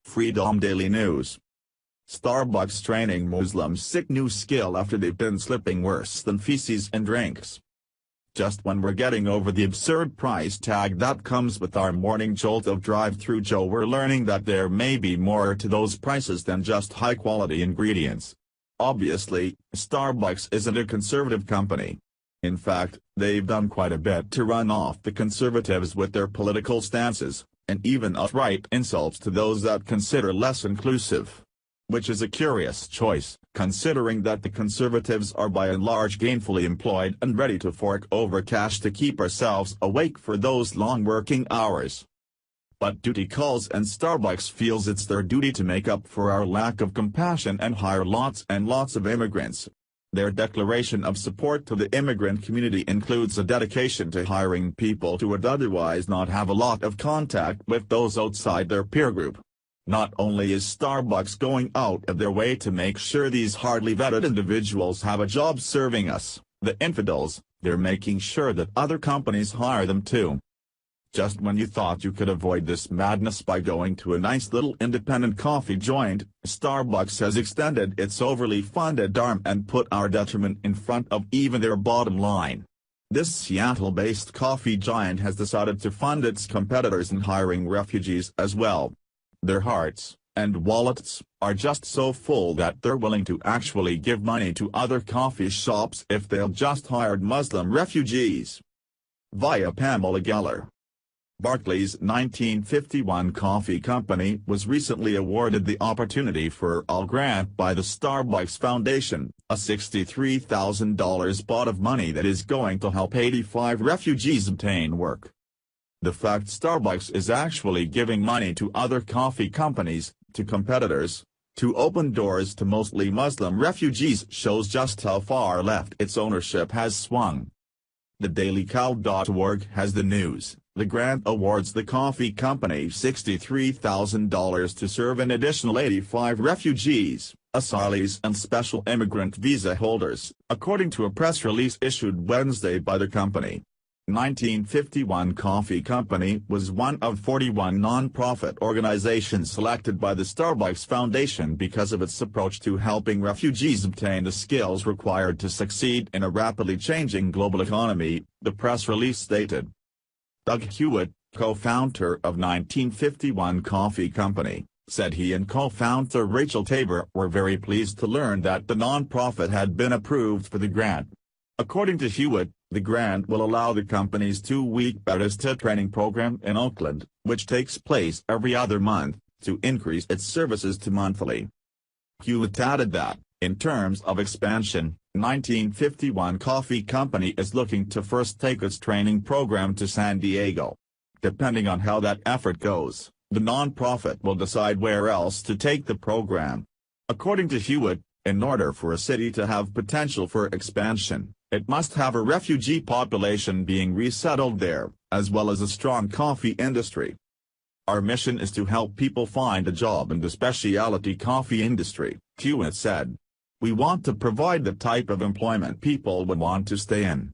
Freedom Daily News. Starbucks training Muslims sick new skill after they've been slipping worse than feces in drinks. Just when we're getting over the absurd price tag that comes with our morning jolt of drive-through Joe, we're learning that there may be more to those prices than just high-quality ingredients. Obviously, Starbucks isn't a conservative company. In fact, they've done quite a bit to run off the conservatives with their political stances, and even outright insults to those that consider less inclusive. Which is a curious choice, considering that the conservatives are by and large gainfully employed and ready to fork over cash to keep ourselves awake for those long working hours. But duty calls, and Starbucks feels it's their duty to make up for our lack of compassion and hire lots and lots of immigrants. Their declaration of support to the immigrant community includes a dedication to hiring people who would otherwise not have a lot of contact with those outside their peer group. Not only is Starbucks going out of their way to make sure these hardly vetted individuals have a job serving us, the infidels, they're making sure that other companies hire them too. Just when you thought you could avoid this madness by going to a nice little independent coffee joint, Starbucks has extended its overly funded arm and put our detriment in front of even their bottom line. This Seattle-based coffee giant has decided to fund its competitors in hiring refugees as well. Their hearts and wallets are just so full that they're willing to actually give money to other coffee shops if they'll just hire Muslim refugees. Via Pamela Geller. Barclays' 1951 Coffee Company was recently awarded the Opportunity for All grant by the Starbucks Foundation, a $63,000 pot of money that is going to help 85 refugees obtain work. The fact Starbucks is actually giving money to other coffee companies, to competitors, to open doors to mostly Muslim refugees shows just how far left its ownership has swung. TheDailyCal.org has the news. The grant awards the coffee company $63,000 to serve an additional 85 refugees, asylees and special immigrant visa holders, according to a press release issued Wednesday by the company. 1951 Coffee Company was one of 41 non-profit organizations selected by the Starbucks Foundation because of its approach to helping refugees obtain the skills required to succeed in a rapidly changing global economy, the press release stated. Doug Hewitt, co-founder of 1951 Coffee Company, said he and co-founder Rachel Tabor were very pleased to learn that the non-profit had been approved for the grant. According to Hewitt, the grant will allow the company's 2-week barista training program in Oakland, which takes place every other month, to increase its services to monthly. Hewitt added that, in terms of expansion, 1951 Coffee Company is looking to first take its training program to San Diego. Depending on how that effort goes, the nonprofit will decide where else to take the program. According to Hewitt, in order for a city to have potential for expansion, it must have a refugee population being resettled there, as well as a strong coffee industry. Our mission is to help people find a job in the specialty coffee industry, Hewitt said. We want to provide the type of employment people would want to stay in.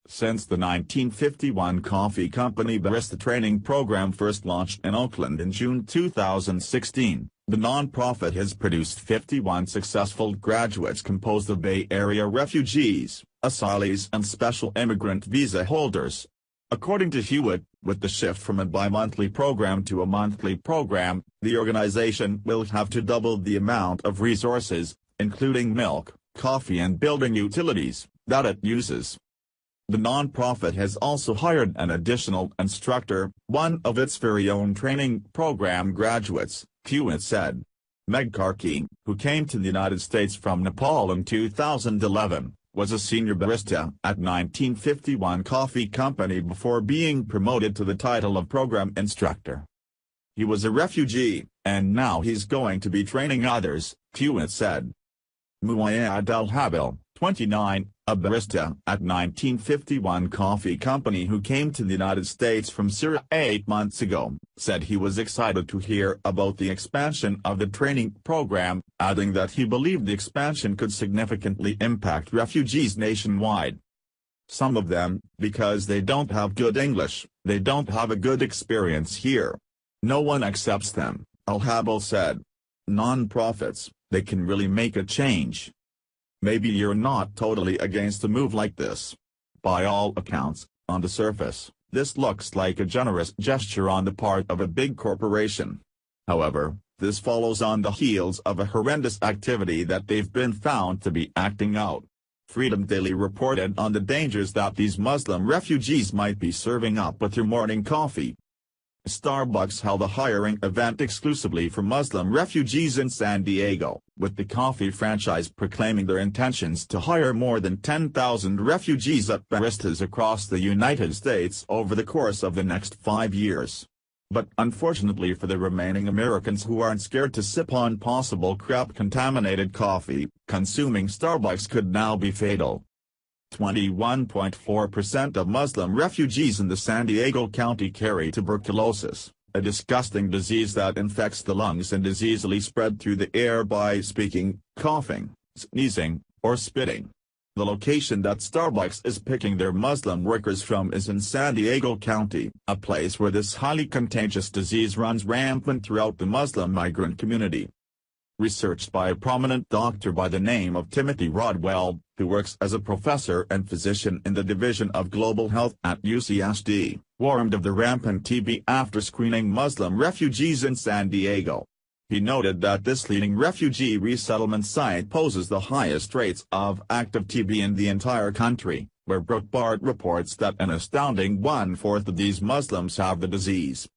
Since the 1951 Coffee Company barista training program first launched in Oakland in June 2016, the nonprofit has produced 51 successful graduates composed of Bay Area refugees, asylees and special immigrant visa holders. According to Hewitt, with the shift from a bi-monthly program to a monthly program, the organization will have to double the amount of resources, including milk, coffee and building utilities, that it uses. The nonprofit has also hired an additional instructor, one of its very own training program graduates, Hewitt said. Meg Karki, who came to the United States from Nepal in 2011, was a senior barista at 1951 Coffee Company before being promoted to the title of program instructor. He was a refugee, and now he's going to be training others, Hewitt said. Muayyad Al-Habil, 29, a barista at 1951 Coffee Company who came to the United States from Syria 8 months ago, said he was excited to hear about the expansion of the training program, adding that he believed the expansion could significantly impact refugees nationwide. Some of them, because they don't have good English, they don't have a good experience here. No one accepts them, Al-Habel said. Non-profits, they can really make a change. Maybe you're not totally against a move like this. By all accounts, on the surface, this looks like a generous gesture on the part of a big corporation. However, this follows on the heels of a horrendous activity that they've been found to be acting out. Freedom Daily reported on the dangers that these Muslim refugees might be serving up with your morning coffee. Starbucks held a hiring event exclusively for Muslim refugees in San Diego, with the coffee franchise proclaiming their intentions to hire more than 10,000 refugees at baristas across the United States over the course of the next 5 years. But unfortunately for the remaining Americans who aren't scared to sip on possible crap-contaminated coffee, consuming Starbucks could now be fatal. 21.4% of Muslim refugees in the San Diego County carry tuberculosis, a disgusting disease that infects the lungs and is easily spread through the air by speaking, coughing, sneezing, or spitting. The location that Starbucks is picking their Muslim workers from is in San Diego County, a place where this highly contagious disease runs rampant throughout the Muslim migrant community. Researched by a prominent doctor by the name of Timothy Rodwell, who works as a professor and physician in the Division of Global Health at UCSD, warned of the rampant TB after screening Muslim refugees in San Diego. He noted that this leading refugee resettlement site poses the highest rates of active TB in the entire country, where Breitbart reports that an astounding 1/4 of these Muslims have the disease.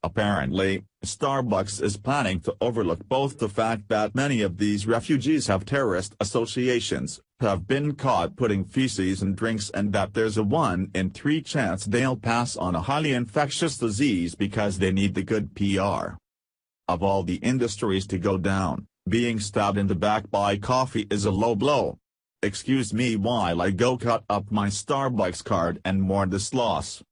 Apparently, Starbucks is planning to overlook both the fact that many of these refugees have terrorist associations, have been caught putting feces in drinks, and that there's a 1 in 3 chance they'll pass on a highly infectious disease because they need the good PR. Of all the industries to go down, being stabbed in the back by coffee is a low blow. Excuse me while I go cut up my Starbucks card and mourn this loss.